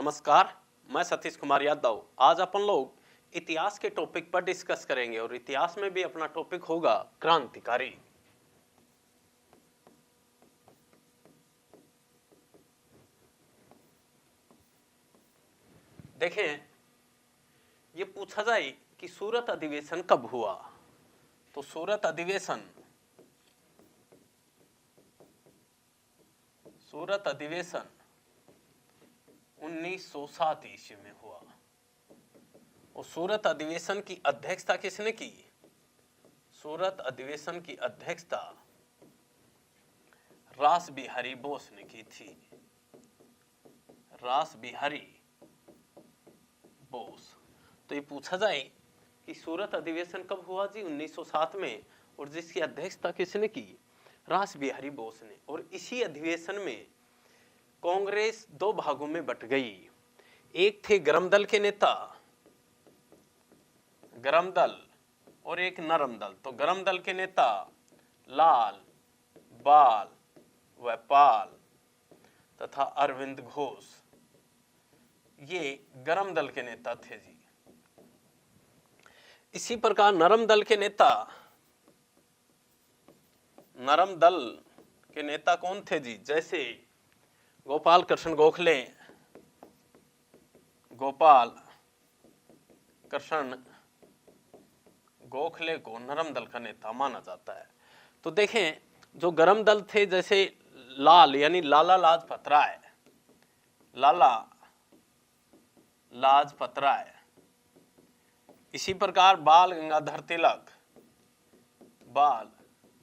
नमस्कार, मैं सतीश कुमार यादव। आज अपन लोग इतिहास के टॉपिक पर डिस्कस करेंगे और इतिहास में भी अपना टॉपिक होगा क्रांतिकारी। देखें, ये पूछा जाए कि सूरत अधिवेशन कब हुआ, तो सूरत अधिवेशन 1907 ईस्वी में हुआ। और सूरत अधिवेशन की अध्यक्षता किसने की? सूरत अधिवेशन की अध्यक्षता रास बिहारी बोस ने की थी। रास बिहारी बोस। तो ये पूछा जाए कि सूरत अधिवेशन कब हुआ जी? 1907 में। और जिसकी अध्यक्षता किसने की? रास बिहारी बोस ने। और इसी अधिवेशन में कांग्रेस दो भागों में बट गई। एक थे गरम दल के नेता, गरम दल, और एक नरम दल। तो गरम दल के नेता लाल, बाल व पाल तथा अरविंद घोष, ये गरम दल के नेता थे जी। इसी प्रकार नरम दल के नेता कौन थे जी? जैसे गोपाल कृष्ण गोखले, गोपाल कृष्ण गोखले को नरम दल का नेता माना जाता है। तो देखें, जो गरम दल थे जैसे लाल यानी लाला लाजपत राय, लाला लाजपत राय, इसी प्रकार बाल गंगाधर तिलक, बाल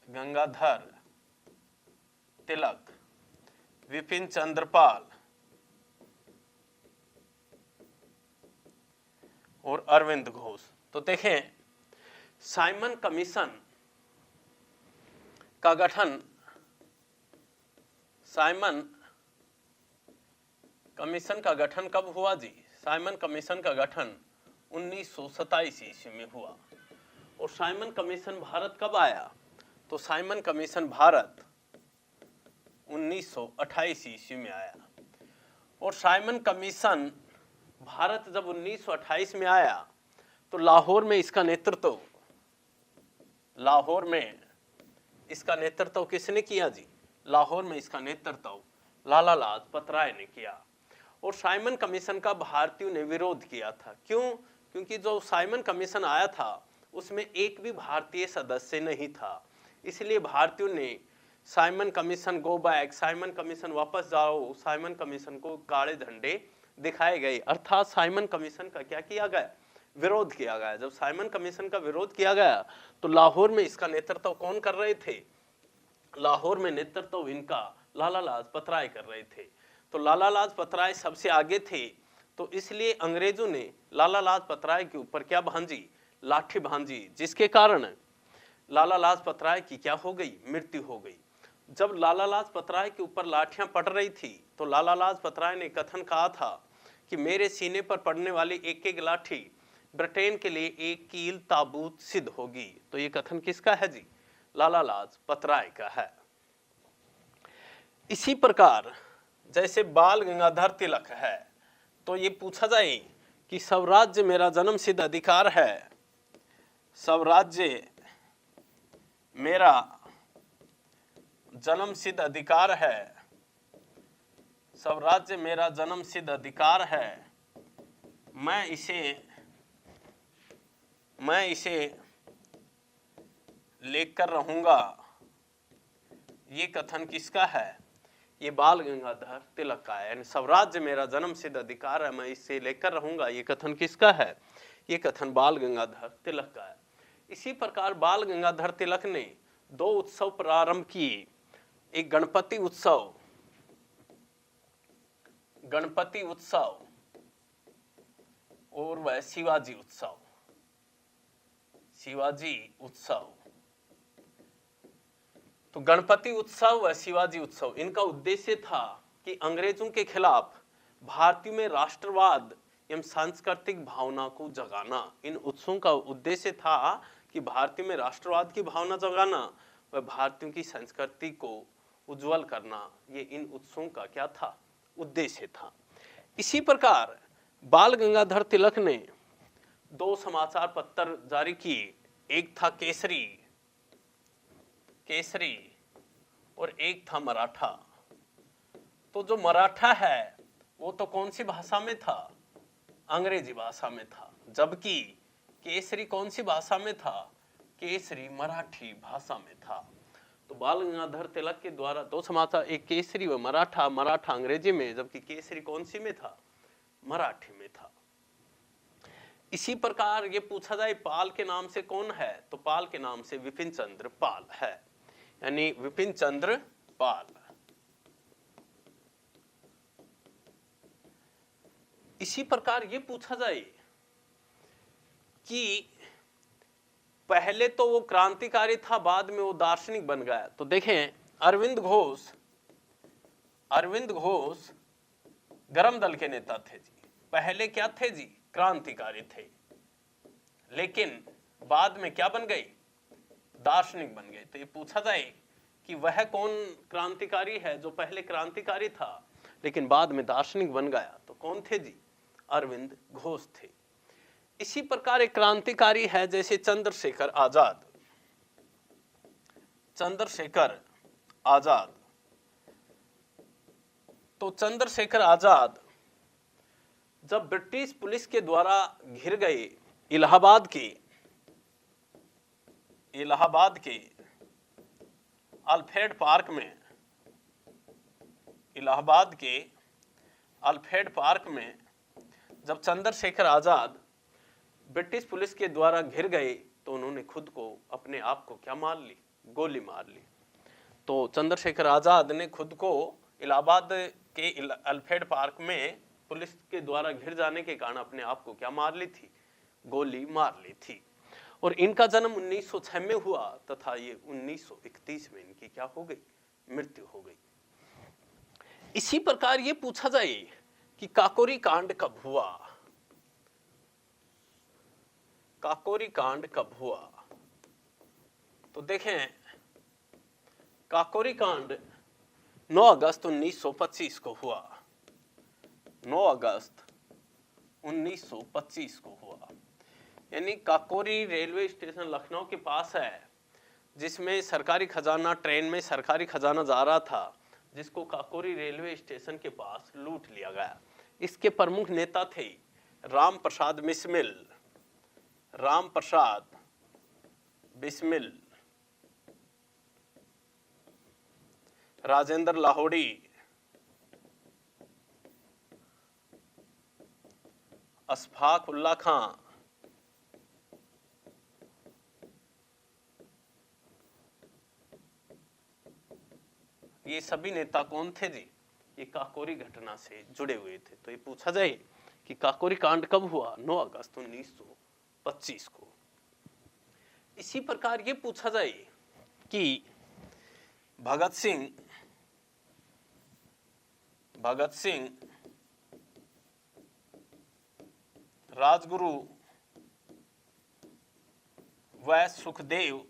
गंगाधर तिलक, विपिन चंद्र पाल और अरविंद घोष। तो देखें, साइमन कमीशन का गठन, साइमन कमीशन का गठन कब हुआ जी? साइमन कमीशन का गठन 1927 ईस्वी में हुआ। और साइमन कमीशन भारत कब आया? तो साइमन कमीशन भारत 1928 ईस्वी में आया। और साइमन कमीशन भारत जब 1928 में आया तो लाहौर में इसका नेतृत्व किसने किया जी? लाहौर में इसका नेतृत्व लाला लाजपत राय ने किया। और साइमन कमीशन का भारतीयों ने विरोध किया था। क्यों? क्योंकि जो साइमन कमीशन आया था उसमें एक भी भारतीय सदस्य नहीं था। इसलिए भारतीयों ने Simon commission go back, Simon commission वापस जाओ, साइमन कमीशन को काले झंडे दिखाए गए। अर्थात साइमन कमीशन का क्या किया गया? विरोध किया गया। जब साइमन कमीशन का विरोध किया गया तो लाहौर में इसका नेतृत्व कौन कर रहे थे? लाहौर में नेतृत्व इनका लाला लाजपत राय कर रहे थे। तो लाला लाजपत राय सबसे आगे थे। तो इसलिए अंग्रेजों ने लाला लाजपत राय के ऊपर क्या भांजी? लाठी भांजी, जिसके कारण लाला लाजपत राय की क्या हो गई? मृत्यु हो गई। जब लाला लाजपत राय के ऊपर लाठियां पड़ रही थी तो लाला लाजपत राय ने कथन कहा था कि मेरे सीने पर पड़ने वाली एक एक लाठी ब्रिटेन के लिए एक कील ताबूत सिद्ध होगी। तो ये कथन किसका है जी? लाला लाजपत राय का है। इसी प्रकार जैसे बाल गंगाधर तिलक है, तो ये पूछा जाए कि स्वराज्य मेरा जन्म सिद्ध अधिकार है, स्वराज्य मेरा जन्म सिद्ध अधिकार है, स्वराज्य मेरा जन्म सिद्ध अधिकार है, मैं इसे लेकर रहूंगा। ये कथन किसका है? ये बाल गंगाधर तिलक का है। यानी स्वराज्य मेरा जन्म सिद्ध अधिकार है, मैं इसे लेकर रहूंगा, ये कथन किसका है? ये कथन बाल गंगाधर तिलक का है। इसी प्रकार बाल गंगाधर तिलक ने दो उत्सव प्रारंभ किए, एक गणपति उत्सव और वह शिवाजी उत्सव। तो गणपति उत्सव व शिवाजी उत्सव, इनका उद्देश्य था कि अंग्रेजों के खिलाफ भारतीयों में राष्ट्रवाद एवं सांस्कृतिक भावना को जगाना। इन उत्सवों का उद्देश्य था कि भारतीयों में राष्ट्रवाद की भावना जगाना व भारतीयों की संस्कृति को उज्जवल करना। ये इन उत्सवों का क्या था? उद्देश्य था। इसी प्रकार बाल गंगाधर तिलक ने 2 समाचार पत्र जारी किए, एक था केसरी और एक था मराठा। तो जो मराठा है वो तो कौन सी भाषा में था? अंग्रेजी भाषा में था। जबकि केसरी कौन सी भाषा में था? केसरी मराठी भाषा में था। तो बाल गंगाधर तिलक के द्वारा 2 समाचार, एक केसरी व मराठा अंग्रेजी में, जबकि केसरी कौन सी में था? मराठी में था। इसी प्रकार ये पूछा जाए पाल के नाम से कौन है, तो पाल के नाम से विपिन चंद्र पाल है, यानी विपिन चंद्र पाल। इसी प्रकार ये पूछा जाए कि पहले तो वो क्रांतिकारी था, बाद में वो दार्शनिक बन गया। तो देखें, अरविंद घोष गरम दल के नेता थे जी। पहले क्या थे जी? क्रांतिकारी थे, लेकिन बाद में क्या बन गए? दार्शनिक बन गए। तो ये पूछा जाए कि वह कौन क्रांतिकारी है जो पहले क्रांतिकारी था लेकिन बाद में दार्शनिक बन गया? तो कौन थे जी? अरविंद घोष थे। इसी प्रकार एक क्रांतिकारी है जैसे चंद्रशेखर आजाद। तो चंद्रशेखर आजाद जब ब्रिटिश पुलिस के द्वारा घिर गए इलाहाबाद के अल्फ्रेड पार्क में जब चंद्रशेखर आजाद ब्रिटिश पुलिस के द्वारा घिर गए तो उन्होंने खुद को, अपने आप को क्या मार ली? गोली मार ली। तो चंद्रशेखर आजाद ने खुद को इलाहाबाद के अल्फ्रेड पार्क में पुलिस के द्वारा घिर जाने के कारण अपने आप को क्या मार ली थी? गोली मार ली थी। और इनका जन्म 1906 में हुआ तथा ये 1931 में इनकी क्या हो गई? मृत्यु हो गई। इसी प्रकार ये पूछा जाए कि काकोरी कांड कब हुआ? काकोरी कांड कब हुआ? तो देखें, काकोरी कांड 9 अगस्त 1925 को हुआ। 9 अगस्त 1925 को हुआ। यानी काकोरी रेलवे स्टेशन लखनऊ के पास है, जिसमें सरकारी खजाना, ट्रेन में सरकारी खजाना जा रहा था, जिसको काकोरी रेलवे स्टेशन के पास लूट लिया गया। इसके प्रमुख नेता थे राम प्रसाद बिस्मिल, राजेंद्र लाहौरी, अशफाक उल्ला खां, ये सभी नेता कौन थे जी? ये काकोरी घटना से जुड़े हुए थे। तो ये पूछा जाए कि काकोरी कांड कब हुआ? 9 अगस्त 1925 को। इसी प्रकार ये पूछा जाए कि भगत सिंह राजगुरु व सुखदेव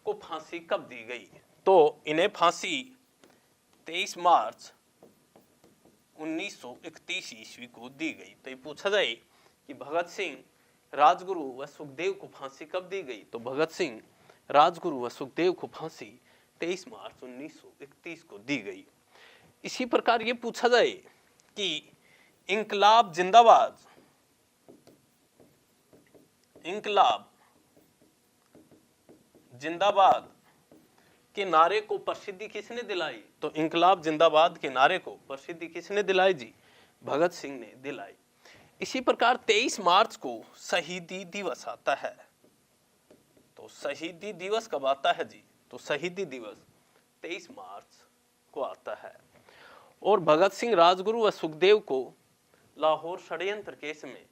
को फांसी कब दी गई? तो इन्हें फांसी 23 मार्च 1931 ईस्वी को दी गई। तो ये पूछा जाए कि भगत सिंह, राजगुरु व सुखदेव को फांसी कब दी गई? तो भगत सिंह, राजगुरु व सुखदेव को फांसी 23 मार्च 1931 को दी गई। इसी प्रकार ये पूछा जाए कि इंकलाब जिंदाबाद के नारे को प्रसिद्धि किसने दिलाई? तो इंकलाब जिंदाबाद के नारे को प्रसिद्धि किसने दिलाई जी? भगत सिंह ने दिलाई। इसी प्रकार 23 मार्च को शहीदी दिवस आता है। तो शहीदी दिवस कब आता है जी? तो शहीदी दिवस 23 मार्च को आता है। और भगत सिंह, राजगुरु व सुखदेव को लाहौर षड्यंत्र केस में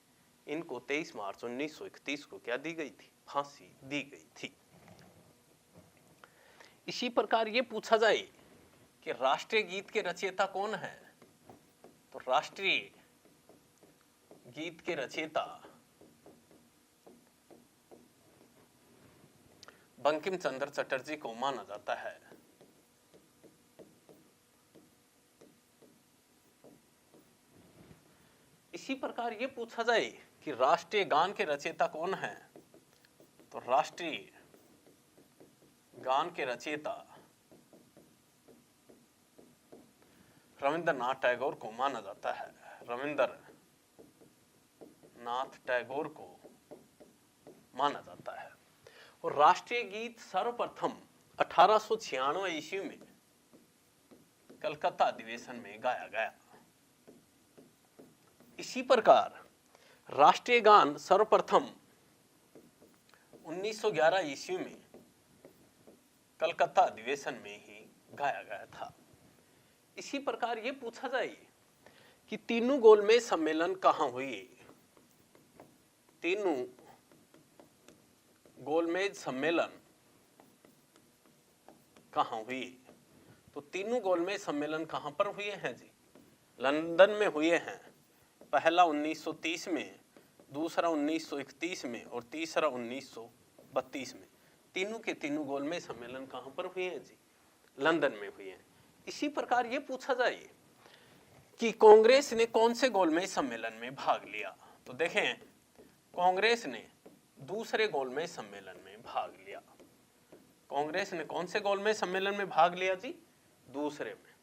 इनको 23 मार्च 1931 को क्या दी गई थी? फांसी दी गई थी। इसी प्रकार ये पूछा जाए कि राष्ट्रीय गीत के रचयिता कौन है? तो राष्ट्रीय गीत के रचयिता बंकिम चंद्र चटर्जी को माना जाता है। प्रकार ये पूछा जाए कि राष्ट्रीय गान के रचयिता कौन है, तो राष्ट्रीय गान के रचयिता रविंद्रनाथ टैगोर को माना जाता है। रविंद्रनाथ टैगोर को माना जाता है। और राष्ट्रीय गीत सर्वप्रथम 1896 ईस्वी में कलकत्ता अधिवेशन में गाया गया। इसी प्रकार राष्ट्रीय गान सर्वप्रथम 1911 ईस्वी में कलकत्ता अधिवेशन में ही गाया गया था। इसी प्रकार ये पूछा जाए कि तीनों गोलमेज सम्मेलन कहां हुए। तीनों गोलमेज सम्मेलन कहां हुए, तो तीनों गोलमेज सम्मेलन कहां पर हुए हैं जी? लंदन में हुए हैं। पहला 1930 में, दूसरा 1931 में और तीसरा 1932 में। तीनों के तीनों गोलमेज सम्मेलन कहां पर हुए हैं जी? लंदन में हुए हैं। इसी प्रकार ये पूछा जाए कि कांग्रेस ने कौन से गोलमेज सम्मेलन में भाग लिया, तो देखें कांग्रेस ने दूसरे गोलमेज सम्मेलन में भाग लिया। कांग्रेस ने कौन से गोलमेज सम्मेलन में भाग लिया जी? दूसरे में।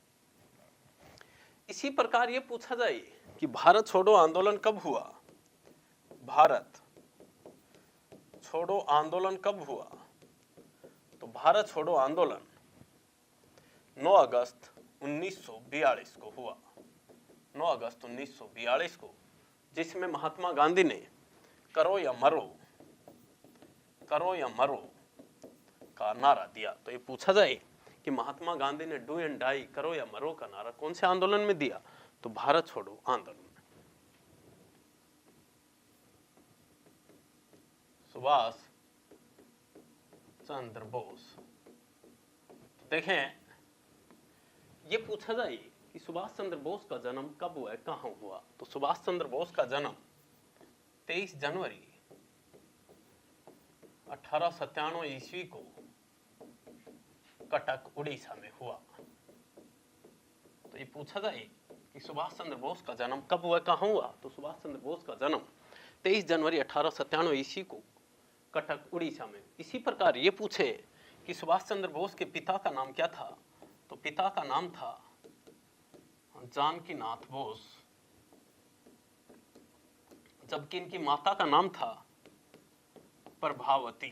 इसी प्रकार ये पूछा जाए कि भारत छोड़ो आंदोलन कब हुआ। भारत छोड़ो आंदोलन कब हुआ, तो भारत छोड़ो आंदोलन 9 अगस्त 1942 को हुआ। 9 अगस्त 1942 को, जिसमें महात्मा गांधी ने करो या मरो का नारा दिया। तो ये पूछा जाए कि महात्मा गांधी ने डू एंड डाई, करो या मरो का नारा कौन से आंदोलन में दिया, तो भारत छोड़ो आंदोलन में। सुभाष चंद्र बोस। देखें ये पूछा जाए कि सुभाष चंद्र बोस का जन्म कब हुआ, कहां हुआ, तो सुभाष चंद्र बोस का जन्म 23 जनवरी 1897 ईस्वी को कटक उड़ीसा में हुआ। तो ये पूछा जाए कि सुभाष चंद्र बोस का जन्म कब हुआ, कहां हुआ, तो सुभाष चंद्र बोस का जन्म 23 जनवरी 1897 ईस्वी को कटक उड़ीसा में। इसी प्रकार ये पूछे कि सुभाष चंद्र बोस के पिता का नाम क्या था, तो पिता का नाम था जानकी नाथ बोस, जबकि इनकी माता का नाम था प्रभावती।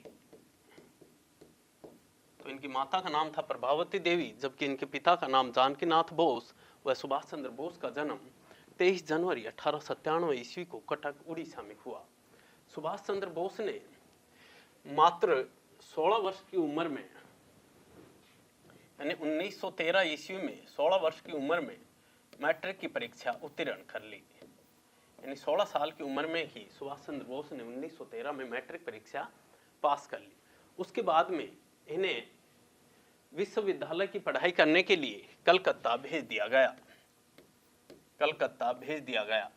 तो इनकी माता का नाम था प्रभावती देवी, जबकि इनके पिता का नाम जानकी नाथ बोस। वह सुभाष चंद्र बोस का जन्म 23 जनवरी 1897 ईस्वी को कटक उड़ीसा में हुआ। सुभाष चंद्र बोस ने मात्र 16 वर्ष की उम्र में, यानी 1913 ईस्वी में 16 वर्ष की उम्र में मैट्रिक की परीक्षा उत्तीर्ण कर ली। यानी 16 साल की उम्र में ही सुभाष चंद्र बोस ने 1913 में मैट्रिक परीक्षा पास कर ली। उसके बाद में इन्हें विश्वविद्यालय की पढ़ाई करने के लिए कलकत्ता भेज दिया गया।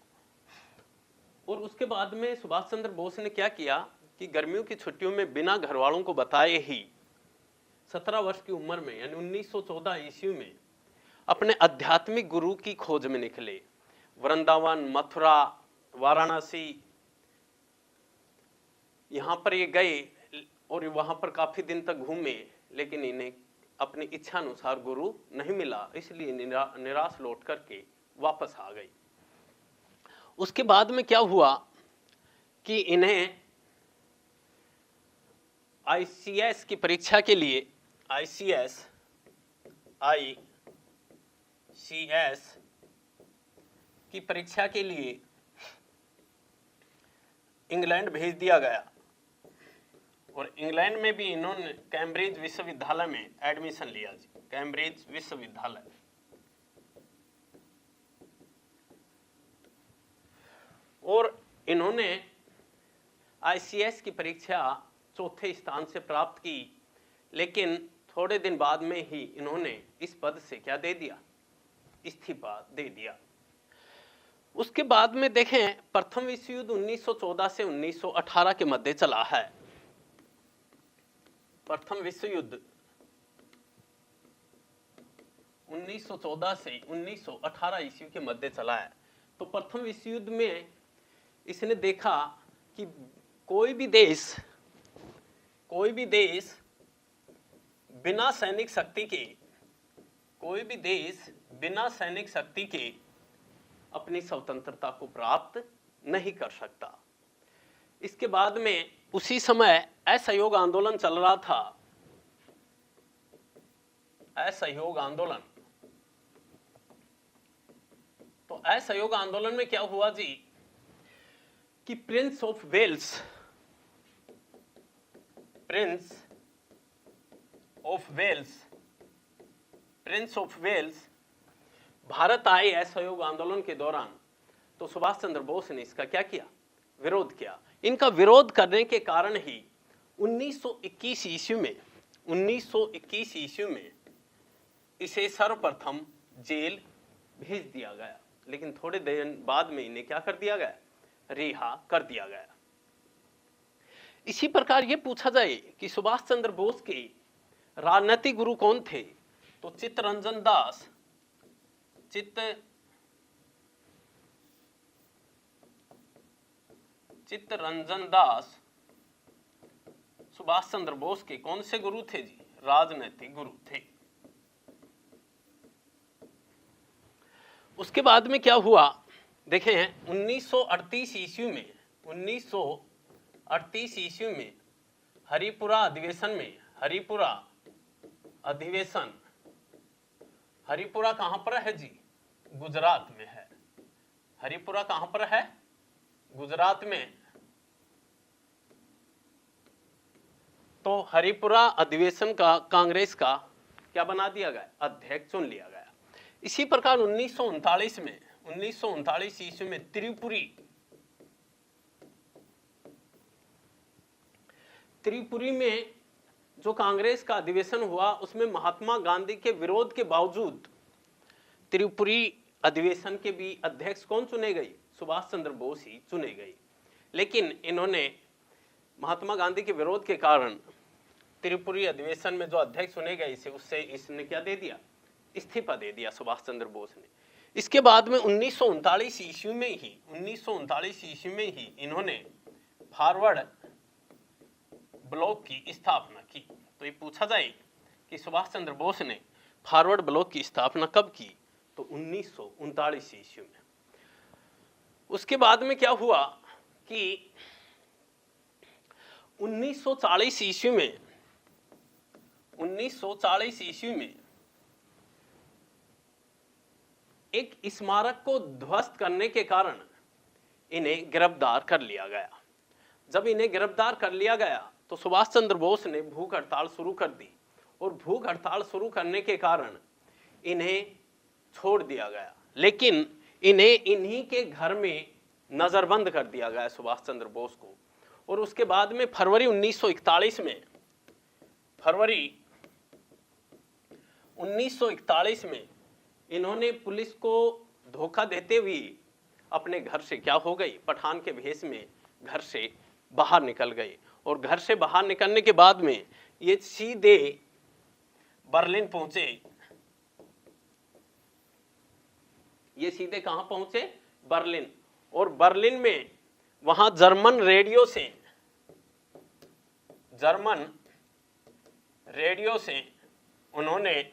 और उसके बाद में सुभाष चंद्र बोस ने क्या किया कि गर्मियों की छुट्टियों में बिना घर वालों को बताए ही 17 वर्ष की उम्र में, यानी 1914 ईस्वी में अपने आध्यात्मिक गुरु की खोज में निकले। वृंदावन, मथुरा, वाराणसी, यहां पर ये गए और वहां पर काफी दिन तक घूमे, लेकिन इन्हें अपनी इच्छा अनुसार गुरु नहीं मिला, इसलिए निराश लौट करके वापस आ गई। उसके बाद में क्या हुआ कि इन्हें ICS की परीक्षा के लिए, ICS की परीक्षा के लिए इंग्लैंड भेज दिया गया। और इंग्लैंड में भी इन्होंने कैम्ब्रिज विश्वविद्यालय में एडमिशन लिया जी, कैम्ब्रिज विश्वविद्यालय। और इन्होंने ICS की परीक्षा चौथे स्थान से प्राप्त की, लेकिन थोड़े दिन बाद में ही इन्होंने इस पद से क्या दे दिया, इस्तीफा दे दिया। उसके बाद में देखें प्रथम विश्व युद्ध 1914 से 1918 के मध्य चला है। प्रथम विश्व युद्ध 1914 से 1918 ईस्वी के मध्य चला है। तो प्रथम विश्व युद्ध में इसने देखा कि कोई भी देश बिना सैनिक शक्ति के, कोई भी देश बिना सैनिक शक्ति के अपनी स्वतंत्रता को प्राप्त नहीं कर सकता। इसके बाद में उसी समय असहयोग आंदोलन चल रहा था। असहयोग आंदोलन, तो असहयोग आंदोलन में क्या हुआ जी कि प्रिंस ऑफ वेल्स भारत आए असहयोग आंदोलन के दौरान। तो सुभाष चंद्र बोस ने इसका क्या किया, विरोध किया। इनका विरोध करने के कारण ही 1921 ईस्वी में इसे सर्वप्रथम जेल भेज दिया गया, लेकिन थोड़े दिन बाद में इन्हें क्या कर दिया गया, रिहा कर दिया गया। इसी प्रकार यह पूछा जाए कि सुभाष चंद्र बोस के राजनीतिक गुरु कौन थे, तो चित्तरंजन दास सुभाष चंद्र बोस के कौन से गुरु थे जी, राजनीतिक गुरु थे। उसके बाद में क्या हुआ देखें, 1938 ईस्वी में हरिपुरा अधिवेशन, हरिपुरा कहां पर है जी, गुजरात में है। हरिपुरा कहां पर है, गुजरात में। तो हरिपुरा अधिवेशन का कांग्रेस का क्या बना दिया गया, अध्यक्ष चुन लिया गया। इसी प्रकार 1939 ईस्वी में त्रिपुरी में जो कांग्रेस का अधिवेशन हुआ, उसमें महात्मा गांधी के विरोध के बावजूद त्रिपुरी अधिवेशन के भी अध्यक्ष कौन चुने गए, सुभाष चंद्र बोस ही चुने गए। लेकिन इन्होंने महात्मा गांधी के विरोध के कारण त्रिपुरी अधिवेशन में जो अध्यक्ष चुने गए उससे इसने क्या दे दिया, इस्तीफा दे दिया सुभाष चंद्र बोस ने। इसके बाद में 1939 ईस्वी में ही इन्होंने फॉरवर्ड ब्लॉक की स्थापना की। तो ये पूछा जाए कि सुभाष चंद्र बोस ने फॉरवर्ड ब्लॉक की स्थापना कब की, तो 1939 ईस्वी में। उसके बाद में क्या हुआ कि 1940 ईस्वी में एक स्मारक को ध्वस्त करने के कारण इन्हें गिरफ्तार कर लिया गया। जब इन्हें गिरफ्तार कर लिया गया तो सुभाष चंद्र बोस ने भूख हड़ताल शुरू कर दी, और भूख हड़ताल शुरू करने के कारण इन्हें छोड़ दिया गया। लेकिन इन्हें इन्हीं के घर में नजरबंद कर दिया गया सुभाष चंद्र बोस को। और उसके बाद में फरवरी 1941 में इन्होंने पुलिस को धोखा देते हुए अपने घर से क्या हो गई, पठान के भेष में घर से बाहर निकल गए। और घर से बाहर निकलने के बाद में ये सीधे बर्लिन पहुंचे। ये सीधे कहां पहुंचे, बर्लिन। और बर्लिन में वहां जर्मन रेडियो से उन्होंने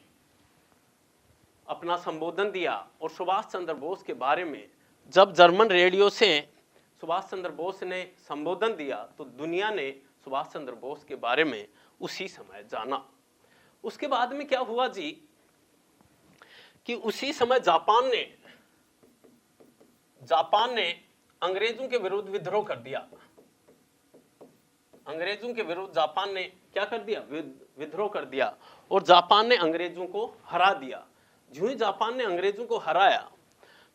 अपना संबोधन दिया। और सुभाष चंद्र बोस के बारे में जब जर्मन रेडियो से सुभाष चंद्र बोस ने संबोधन दिया तो दुनिया ने सुभाष चंद्र बोस के बारे में उसी समय जाना। उसके बाद में क्या हुआ जी कि उसी समय जापान ने अंग्रेजों के विरुद्ध विद्रोह कर दिया। अंग्रेजों के विरुद्ध जापान ने क्या कर दिया, विद्रोह कर दिया। और जापान ने अंग्रेजों को हरा दिया। जो ही जापान ने अंग्रेजों को हराया,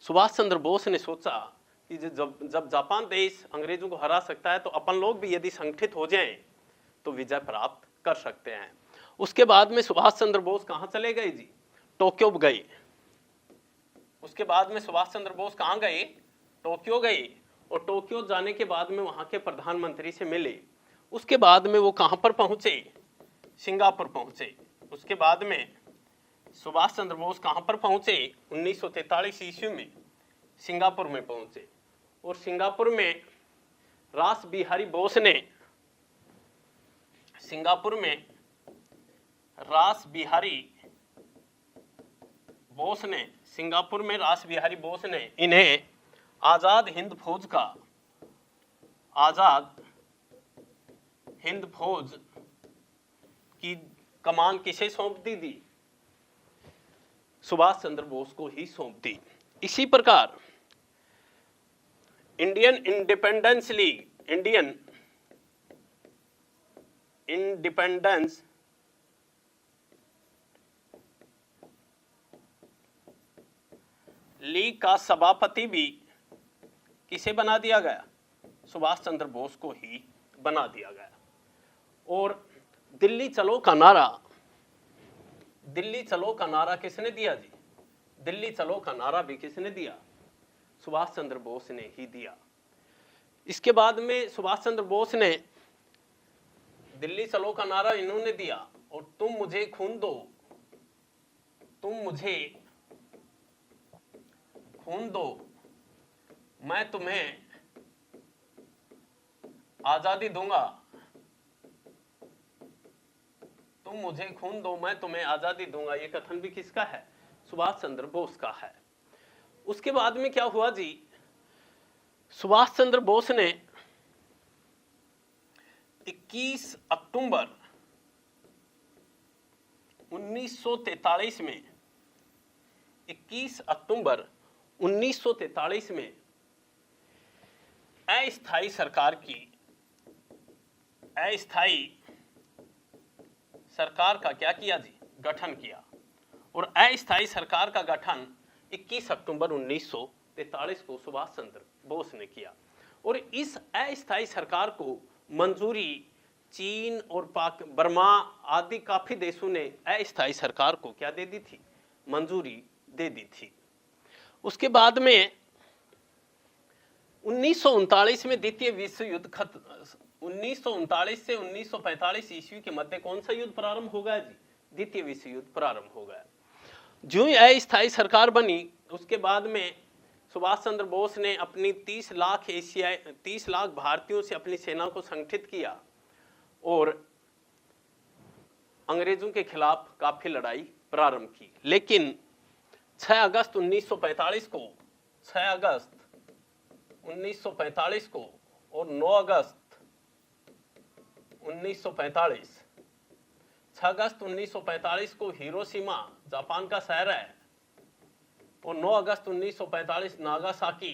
सुभाष चंद्र बोस ने सोचा कि जब जापान देश अंग्रेजों को हरा सकता है तो अपन लोग भी यदि संगठित हो जाएं तो विजय प्राप्त कर सकते हैं। उसके बाद में सुभाष चंद्र बोस कहां चले गए जी, टोक्यो गए। उसके बाद में सुभाष चंद्र बोस कहां गए, टोक्यो गए। और टोक्यो जाने के बाद में वहां के प्रधानमंत्री से मिले। उसके बाद में वो कहां पर पहुंचे, सिंगापुर पहुंचे। उसके बाद में सुभाष चंद्र बोस कहां पर पहुंचे, 1943 ईस्वी में सिंगापुर में पहुंचे। और सिंगापुर में रास बिहारी बोस ने, सिंगापुर में रास बिहारी बोस ने, सिंगापुर में रास बिहारी बोस ने इन्हें आजाद हिंद फौज का, आजाद हिंद फौज की कमान किसे सौंप दी? सुभाष चंद्र बोस को ही सौंप दी। इसी प्रकार Indian independence league, Indian independence league का सभापति भी किसे बना दिया गया? सुभाष चंद्र बोस को ही बना दिया गया। और दिल्ली चलो का नारा, दिल्ली चलो का नारा किसने दिया जी? दिल्ली चलो का नारा भी किसने दिया? सुभाष चंद्र बोस ने ही दिया। इसके बाद में सुभाष चंद्र बोस ने दिल्ली चलो का नारा इन्होंने दिया, और तुम मुझे खून दो, तुम मुझे खून दो, मैं तुम्हें आजादी दूंगा, तुम मुझे खून दो, मैं तुम्हें आजादी दूंगा। ये कथन भी किसका है? सुभाष चंद्र बोस का है। उसके बाद में क्या हुआ जी? सुभाष चंद्र बोस ने 21 अक्टूबर 1943 में, 21 अक्टूबर 1943 में अस्थायी सरकार की, अस्थायी सरकार का क्या किया जी? गठन किया। और अस्थायी सरकार का गठन 21 अक्टूबर 1943 को सुभाष चंद्र बोस ने किया। और इस अस्थायी सरकार को मंजूरी चीन और बर्मा आदि काफी देशों ने अस्थायी सरकार को क्या दे दी थी? मंजूरी दे दी थी। उसके बाद में 1939 में द्वितीय विश्व युद्ध खत्म, 1939 से 1945 ईस्वी के मध्य कौन सा युद्ध प्रारंभ हो गया जी? द्वितीय विश्व युद्ध प्रारंभ हो गया। जो ही अस्थायी सरकार बनी, उसके बाद में सुभाष चंद्र बोस ने अपनी 30 लाख भारतीयों से अपनी सेना को संगठित किया और अंग्रेजों के खिलाफ काफी लड़ाई प्रारंभ की। लेकिन 6 अगस्त 1945 को, 6 अगस्त 1945 को और 9 अगस्त 1945, 6 अगस्त 1945 को हिरोशिमा जापान का शहर है, और 9 अगस्त 1945 नागासाकी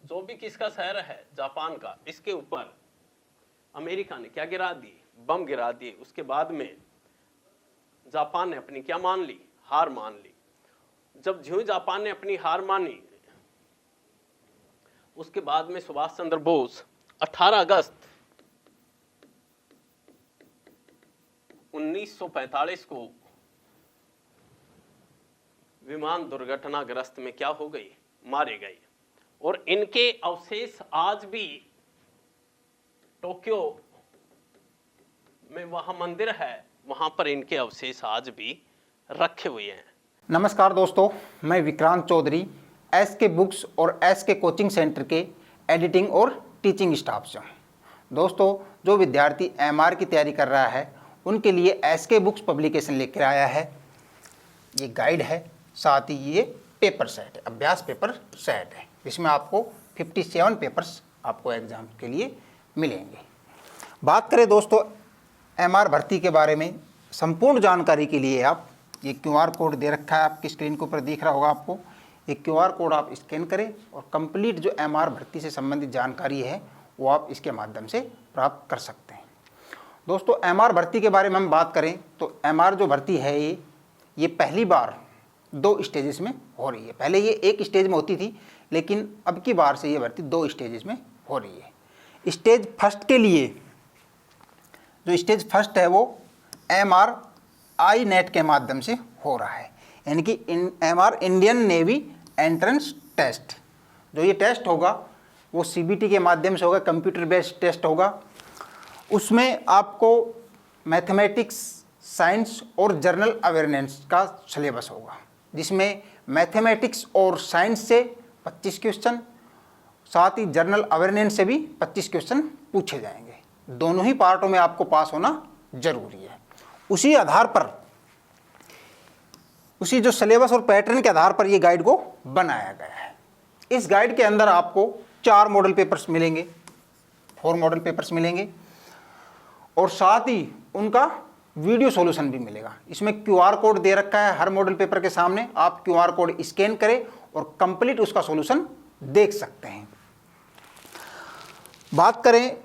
जो भी किसका शहर है? जापान का। इसके ऊपर अमेरिका ने क्या गिरा दिए? बम गिरा दिए। उसके बाद में जापान ने अपनी क्या मान ली? हार मान ली। जब ज्यों जापान ने अपनी हार मानी, उसके बाद में सुभाष चंद्र बोस 18 अगस्त 1945 को विमान दुर्घटनाग्रस्त में क्या हो गई? मारे गए। और इनके अवशेष आज भी टोक्यो में वहां मंदिर है, वहां पर इनके अवशेष आज भी रखे हुए हैं। नमस्कार दोस्तों, मैं विक्रांत चौधरी एसके बुक्स और एसके कोचिंग सेंटर के एडिटिंग और टीचिंग स्टाफ से हूँ। दोस्तों, जो विद्यार्थी एमआर की तैयारी कर रहा है उनके लिए एसके बुक्स पब्लिकेशन लेकर आया है। ये गाइड है, साथ ही ये पेपर सेट है, अभ्यास पेपर सेट है, जिसमें आपको 57 पेपर्स आपको एग्जाम के लिए मिलेंगे। बात करें दोस्तों एमआर भर्ती के बारे में, संपूर्ण जानकारी के लिए आप ये क्यूआर कोड दे रखा है, आपकी स्क्रीन के ऊपर दिख रहा होगा आपको। ये क्यूआर कोड आप स्कैन करें और कंप्लीट जो एमआर भर्ती से संबंधित जानकारी है वो आप इसके माध्यम से प्राप्त कर सकते हैं। दोस्तों, एमआर भर्ती के बारे में हम बात करें तो एमआर जो भर्ती है ये पहली बार 2 स्टेजेस में हो रही है। पहले ये 1 स्टेज में होती थी, लेकिन अब की बार से ये भर्ती 2 स्टेजेस में हो रही है। स्टेज फर्स्ट के लिए, जो स्टेज फर्स्ट है वो एमआर आई नेट के माध्यम से हो रहा है, यानी कि MR Indian navy entrance test. जो ये टेस्ट होगा वो सीबीटी के माध्यम से होगा, कंप्यूटर बेस्ड टेस्ट होगा। उसमें आपको मैथमेटिक्स, साइंस और जनरल अवेयरनेस का सिलेबस होगा, जिसमें मैथमेटिक्स और साइंस से 25 क्वेश्चन, साथ ही जनरल अवेयरनेस से भी 25 क्वेश्चन पूछे जाएंगे। दोनों ही पार्टों में आपको पास होना जरूरी है। उसी आधार पर, उसी जो सिलेबस और पैटर्न के आधार पर ये गाइड को बनाया गया है। इस गाइड के अंदर आपको 4 मॉडल पेपर्स मिलेंगे, 4 मॉडल पेपर्स मिलेंगे और साथ ही उनका वीडियो सॉल्यूशन भी मिलेगा। इसमें QR कोड दे रखा है हर मॉडल पेपर के सामने, आप QR कोड स्कैन करें और कंप्लीट उसका सॉल्यूशन देख सकते हैं। बात करें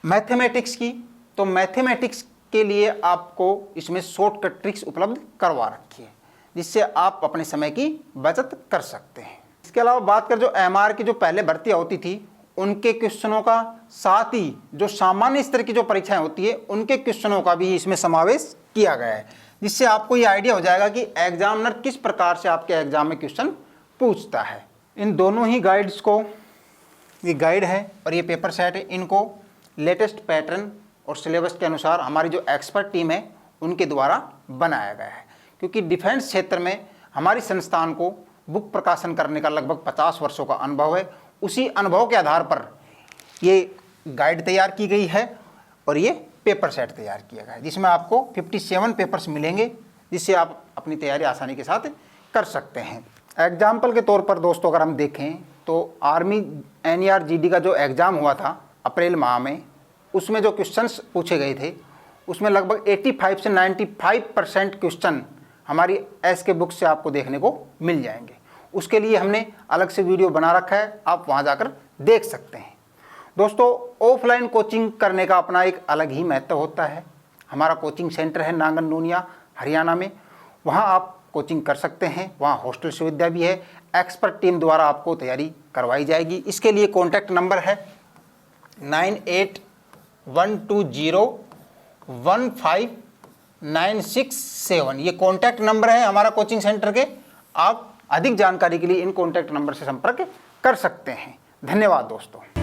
मैथमेटिक्स की, तो मैथमेटिक्स के लिए आपको इसमें शॉर्टकट ट्रिक्स उपलब्ध करवा रखी है, जिससे आप अपने समय की बचत कर सकते हैं। इसके अलावा बात करें जो MR की जो पहले भर्तियाँ होती थी उनके क्वेश्चनों का, साथ ही जो सामान्य स्तर की जो परीक्षाएं होती है उनके क्वेश्चनों का भी इसमें समावेश किया गया है, जिससे आपको ये आइडिया हो जाएगा कि एग्जामिनर किस प्रकार से आपके एग्जाम में क्वेश्चन पूछता है। इन दोनों ही गाइड्स को, ये गाइड है और ये पेपर सेट है, इनको लेटेस्ट पैटर्न और सिलेबस के अनुसार हमारी जो एक्सपर्ट टीम है उनके द्वारा बनाया गया है। क्योंकि डिफेंस क्षेत्र में हमारी संस्थान को बुक प्रकाशन करने का लगभग 50 वर्षों का अनुभव है। उसी अनुभव के आधार पर ये गाइड तैयार की गई है और ये पेपर सेट तैयार किया गया है, जिसमें आपको 57 पेपर्स मिलेंगे, जिससे आप अपनी तैयारी आसानी के साथ कर सकते हैं। एग्जाम्पल के तौर पर दोस्तों अगर हम देखें तो आर्मी NER-GD का जो एग्ज़ाम हुआ था अप्रैल माह में, उसमें जो क्वेश्चंस पूछे गए थे उसमें लगभग 85 से 95% क्वेश्चन हमारी SK बुक से आपको देखने को मिल जाएंगे। उसके लिए हमने अलग से वीडियो बना रखा है, आप वहां जाकर देख सकते हैं। दोस्तों, ऑफलाइन कोचिंग करने का अपना एक अलग ही महत्व होता है। हमारा कोचिंग सेंटर है नांगल नूनिया हरियाणा में, वहां आप कोचिंग कर सकते हैं। वहां हॉस्टल सुविधा भी है, एक्सपर्ट टीम द्वारा आपको तैयारी करवाई जाएगी। इसके लिए कॉन्टैक्ट नंबर है 9812015967। ये कॉन्टैक्ट नंबर है हमारा कोचिंग सेंटर के। आप अधिक जानकारी के लिए इन कॉन्टैक्ट नंबर से संपर्क कर सकते हैं। धन्यवाद दोस्तों।